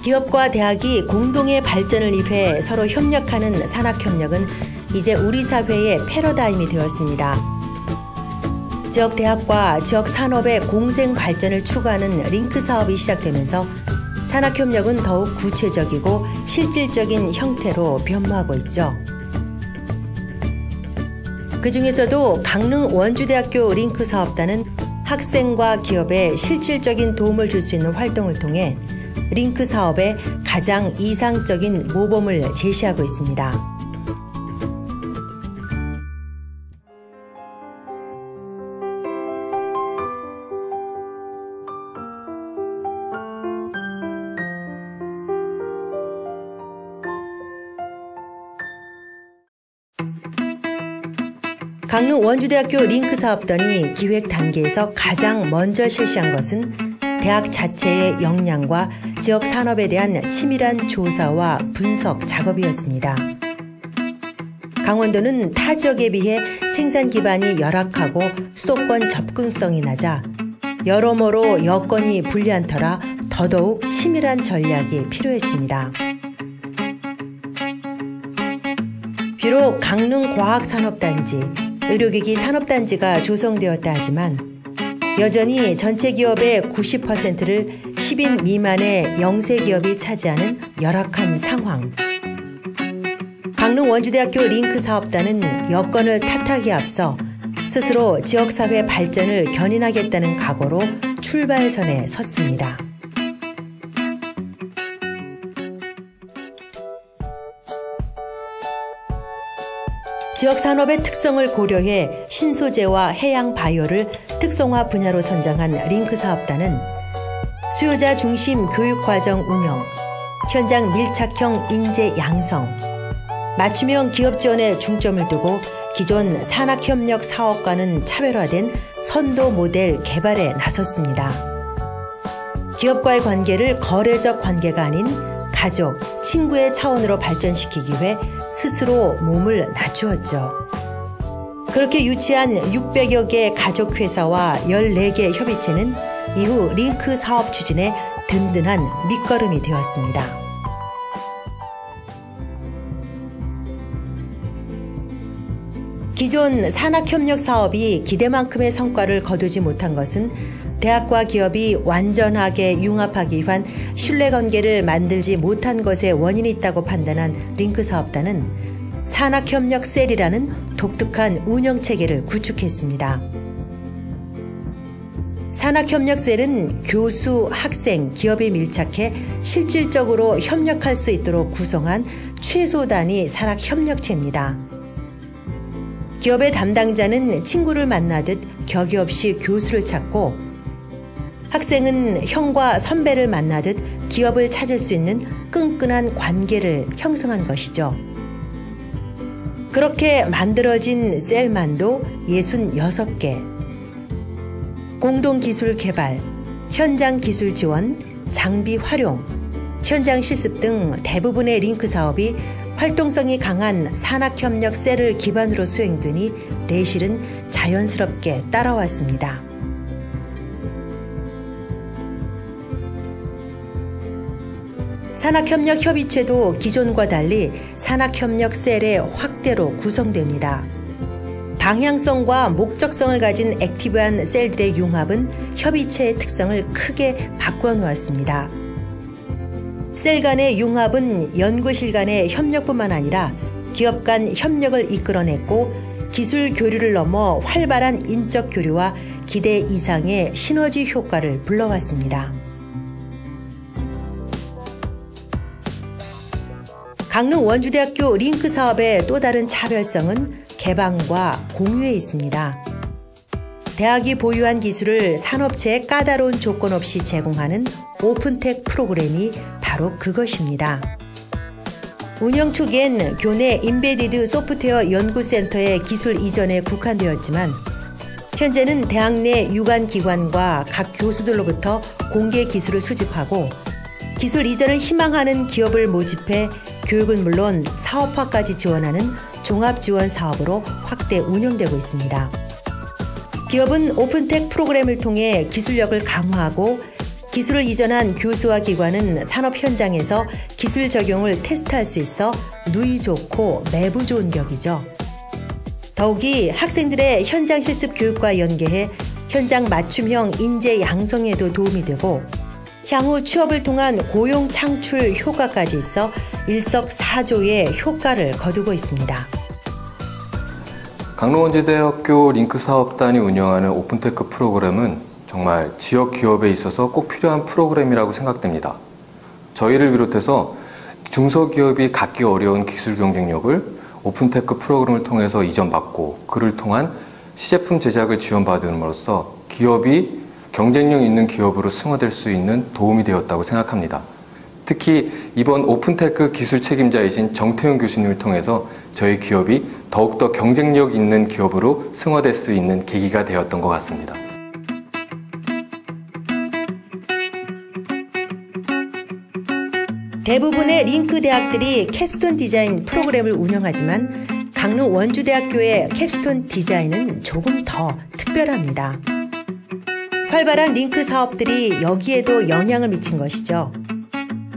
기업과 대학이 공동의 발전을 위해 서로 협력하는 산학협력은 이제 우리 사회의 패러다임이 되었습니다. 지역 대학과 지역 산업의 공생 발전을 추구하는 링크 사업이 시작되면서 산학협력은 더욱 구체적이고 실질적인 형태로 변모하고 있죠. 그 중에서도 강릉 원주대학교 링크 사업단은 학생과 기업에 실질적인 도움을 줄 수 있는 활동을 통해 링크 사업의 가장 이상적인 모범을 제시하고 있습니다. 강릉 원주대학교 링크 사업단이 기획 단계에서 가장 먼저 실시한 것은 대학 자체의 역량과 지역 산업에 대한 치밀한 조사와 분석 작업이었습니다. 강원도는 타 지역에 비해 생산 기반이 열악하고 수도권 접근성이 낮아 여러모로 여건이 불리한 터라 더더욱 치밀한 전략이 필요했습니다. 비록 강릉 과학산업단지, 의료기기 산업단지가 조성되었다 하지만 여전히 전체 기업의 90%를 10인 미만의 영세 기업이 차지하는 열악한 상황. 강릉 원주대학교 링크 사업단은 여건을 탓하기에 앞서 스스로 지역사회 발전을 견인하겠다는 각오로 출발선에 섰습니다. 지역 산업의 특성을 고려해 신소재와 해양 바이오를 특성화 분야로 선정한 링크 사업단은 수요자 중심 교육과정 운영, 현장 밀착형 인재 양성, 맞춤형 기업 지원에 중점을 두고 기존 산학협력 사업과는 차별화된 선도 모델 개발에 나섰습니다. 기업과의 관계를 거래적 관계가 아닌 가족, 친구의 차원으로 발전시키기 위해 스스로 몸을 낮추었죠. 그렇게 유치한 600여 개 가족회사와 14개 협의체는 이후 링크 사업 추진에 든든한 밑거름이 되었습니다. 기존 산학협력 사업이 기대만큼의 성과를 거두지 못한 것은 대학과 기업이 완전하게 융합하기 위한 신뢰관계를 만들지 못한 것에 원인이 있다고 판단한 링크 사업단은 산학협력셀이라는 독특한 운영체계를 구축했습니다. 산학협력셀은 교수, 학생, 기업에 밀착해 실질적으로 협력할 수 있도록 구성한 최소 단위 산학협력체입니다. 기업의 담당자는 친구를 만나듯 격이 없이 교수를 찾고 학생은 형과 선배를 만나듯 기업을 찾을 수 있는 끈끈한 관계를 형성한 것이죠. 그렇게 만들어진 셀만도 66개. 공동기술 개발, 현장 기술 지원, 장비 활용, 현장 실습 등 대부분의 링크 사업이 활동성이 강한 산학협력 셀을 기반으로 수행되니 내실은 자연스럽게 따라왔습니다. 산학협력협의체도 기존과 달리 산학협력셀의 확대로 구성됩니다. 방향성과 목적성을 가진 액티브한 셀들의 융합은 협의체의 특성을 크게 바꾸어 놓았습니다. 셀 간의 융합은 연구실 간의 협력뿐만 아니라 기업 간 협력을 이끌어냈고 기술 교류를 넘어 활발한 인적 교류와 기대 이상의 시너지 효과를 불러왔습니다. 강릉 원주대학교 링크 사업의 또 다른 차별성은 개방과 공유에 있습니다. 대학이 보유한 기술을 산업체에 까다로운 조건 없이 제공하는 오픈텍 프로그램이 바로 그것입니다. 운영 초기엔 교내 인베디드 소프트웨어 연구센터의 기술 이전에 국한되었지만 현재는 대학 내 유관기관과 각 교수들로부터 공개 기술을 수집하고 기술 이전을 희망하는 기업을 모집해 교육은 물론 사업화까지 지원하는 종합지원 사업으로 확대 운영되고 있습니다. 기업은 오픈텍 프로그램을 통해 기술력을 강화하고 기술을 이전한 교수와 기관은 산업 현장에서 기술 적용을 테스트할 수 있어 누이 좋고 매부 좋은 격이죠. 더욱이 학생들의 현장 실습 교육과 연계해 현장 맞춤형 인재 양성에도 도움이 되고 향후 취업을 통한 고용 창출 효과까지 있어 일석사조의 효과를 거두고 있습니다. 강릉원주대학교 링크사업단이 운영하는 오픈테크 프로그램은 정말 지역 기업에 있어서 꼭 필요한 프로그램이라고 생각됩니다. 저희를 비롯해서 중소기업이 갖기 어려운 기술 경쟁력을 오픈테크 프로그램을 통해서 이전받고 그를 통한 시제품 제작을 지원받음으로써 기업이 경쟁력 있는 기업으로 승화될 수 있는 도움이 되었다고 생각합니다. 특히 이번 오픈테크 기술 책임자이신 정태훈 교수님을 통해서 저희 기업이 더욱더 경쟁력 있는 기업으로 승화될 수 있는 계기가 되었던 것 같습니다. 대부분의 링크 대학들이 캡스톤 디자인 프로그램을 운영하지만 강릉 원주대학교의 캡스톤 디자인은 조금 더 특별합니다. 활발한 링크 사업들이 여기에도 영향을 미친 것이죠.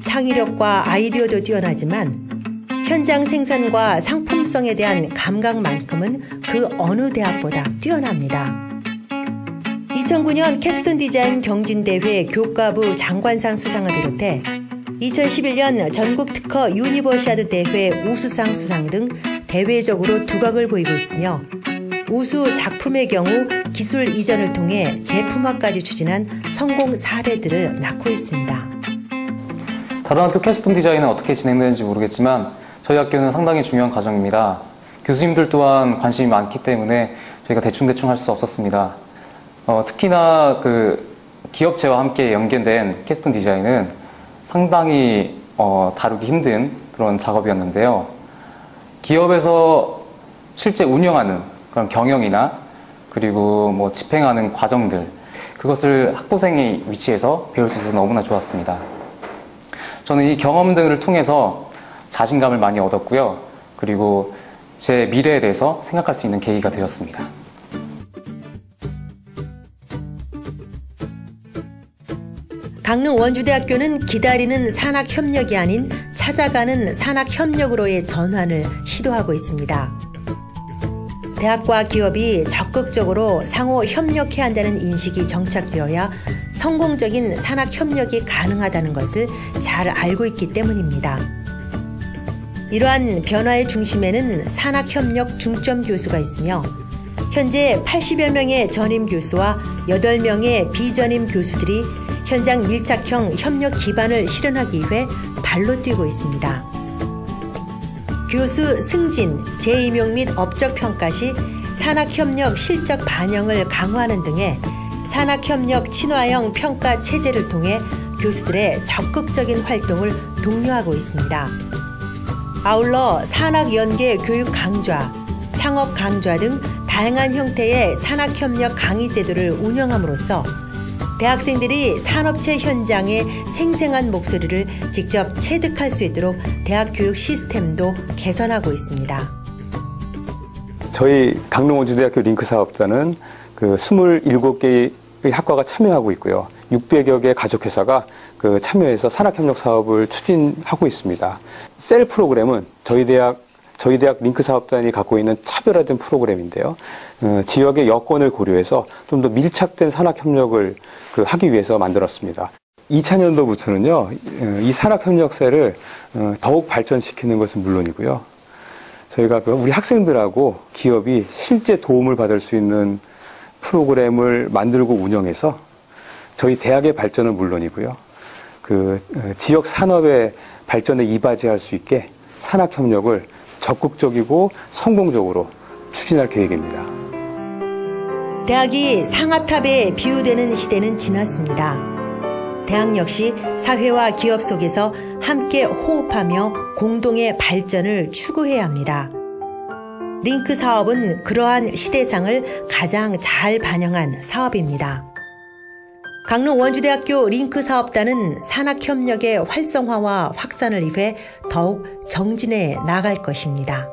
창의력과 아이디어도 뛰어나지만 현장 생산과 상품성에 대한 감각만큼은 그 어느 대학보다 뛰어납니다. 2009년 캡스톤 디자인 경진대회 교과부 장관상 수상을 비롯해 2011년 전국 특허 유니버시아드 대회 우수상 수상 등 대외적으로 두각을 보이고 있으며 우수 작품의 경우 기술 이전을 통해 제품화까지 추진한 성공 사례들을 낳고 있습니다. 다른 학교 캡스톤 디자인은 어떻게 진행되는지 모르겠지만 저희 학교는 상당히 중요한 과정입니다. 교수님들 또한 관심이 많기 때문에 저희가 대충대충 할 수 없었습니다. 특히나 기업체와 함께 연계된 캡스톤 디자인은 상당히 다루기 힘든 그런 작업이었는데요. 기업에서 실제 운영하는 그런 경영이나 그리고 집행하는 과정들, 그것을 학부생이 위치해서 배울 수 있어서 너무나 좋았습니다. 저는 이 경험들을 통해서 자신감을 많이 얻었고요. 그리고 제 미래에 대해서 생각할 수 있는 계기가 되었습니다. 강릉 원주대학교는 기다리는 산학협력이 아닌 찾아가는 산학협력으로의 전환을 시도하고 있습니다. 대학과 기업이 적극적으로 상호 협력해야 한다는 인식이 정착되어야 성공적인 산학협력이 가능하다는 것을 잘 알고 있기 때문입니다. 이러한 변화의 중심에는 산학협력 중점 교수가 있으며 현재 80여 명의 전임 교수와 8명의 비전임 교수들이 현장 밀착형 협력 기반을 실현하기 위해 발로 뛰고 있습니다. 교수 승진, 재임용 및 업적 평가 시 산학협력 실적 반영을 강화하는 등의 산학협력 친화형 평가 체제를 통해 교수들의 적극적인 활동을 독려하고 있습니다. 아울러 산학연계 교육 강좌, 창업 강좌 등 다양한 형태의 산학협력 강의 제도를 운영함으로써 대학생들이 산업체 현장의 생생한 목소리를 직접 체득할 수 있도록 대학 교육 시스템도 개선하고 있습니다. 저희 강릉원주대학교 링크사업단은 27개의 학과가 참여하고 있고요. 600여 개의 가족회사가 참여해서 산학협력 사업을 추진하고 있습니다. 셀 프로그램은 저희 대학 링크사업단이 갖고 있는 차별화된 프로그램인데요. 지역의 여건을 고려해서 좀 더 밀착된 산학협력을 하기 위해서 만들었습니다. 2000년도부터는요, 이 산학협력셀을 더욱 발전시키는 것은 물론이고요. 저희가 우리 학생들하고 기업이 실제 도움을 받을 수 있는 프로그램을 만들고 운영해서 저희 대학의 발전은 물론이고요. 지역 산업의 발전에 이바지할 수 있게 산학협력을 적극적이고 성공적으로 추진할 계획입니다. 대학이 상아탑에 비유되는 시대는 지났습니다. 대학 역시 사회와 기업 속에서 함께 호흡하며 공동의 발전을 추구해야 합니다. 링크 사업은 그러한 시대상을 가장 잘 반영한 사업입니다. 강릉 원주대학교 링크 사업단은 산학협력의 활성화와 확산을 위해 더욱 정진해 나갈 것입니다.